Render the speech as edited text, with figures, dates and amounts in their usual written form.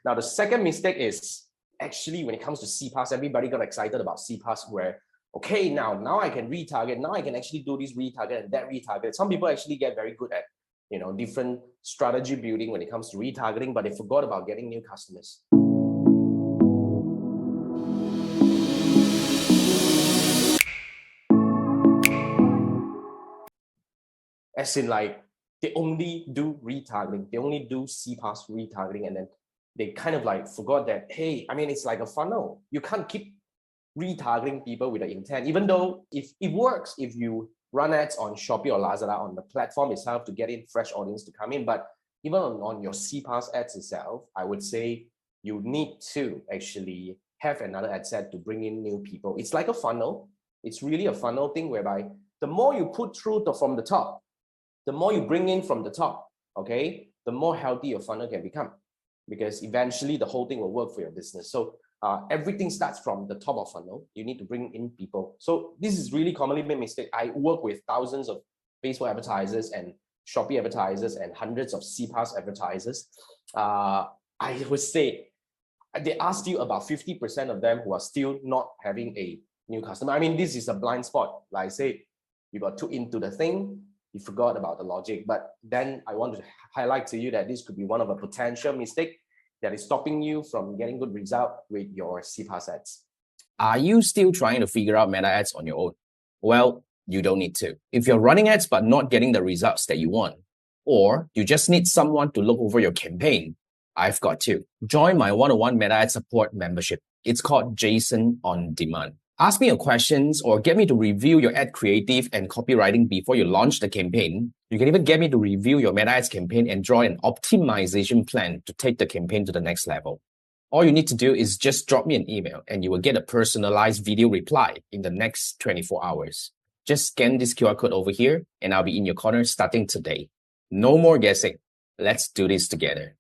Now, the second mistake is actually when it comes to CPAS, everybody got excited about CPAS where, okay, now I can retarget, now I can actually do this retarget and that retarget. Some people actually get very good at, different strategy building when it comes to retargeting, but they forgot about getting new customers. As in, like, they only do retargeting, they only do CPAS retargeting, and then they kind of like forgot that, hey, I mean, it's like a funnel. You can't keep retargeting people with the intent, even though if it works, if you run ads on Shopee or Lazada on the platform itself to get in fresh audience to come in. But even on your CPAS ads itself, I would say you need to actually have another ad set to bring in new people. It's like a funnel. It's really a funnel thing whereby the more you put through from the top, the more you bring in from the top, okay, the more healthy your funnel can become, because eventually the whole thing will work for your business. So everything starts from the top of funnel. You need to bring in people. So this is really commonly made mistake. I work with thousands of Facebook advertisers and Shopee advertisers and hundreds of CPAS advertisers. I would say they asked you about 50% of them who are still not having a new customer. I mean, this is a blind spot. Like I say, you got too into the thing, you forgot about the logic. But then I want to highlight to you that this could be one of a potential mistake that is stopping you from getting good result with your CPAS ads. Are you still trying to figure out meta ads on your own? Well, you don't need to. If you're running ads but not getting the results that you want, or you just need someone to look over your campaign, I've got you. Join my one-on-one meta ad support membership. It's called Jason On Demand. Ask me your questions or get me to review your ad creative and copywriting before you launch the campaign. You can even get me to review your meta ads campaign and draw an optimization plan to take the campaign to the next level. All you need to do is just drop me an email and you will get a personalized video reply in the next 24 hours. Just scan this QR code over here and I'll be in your corner starting today. No more guessing. Let's do this together.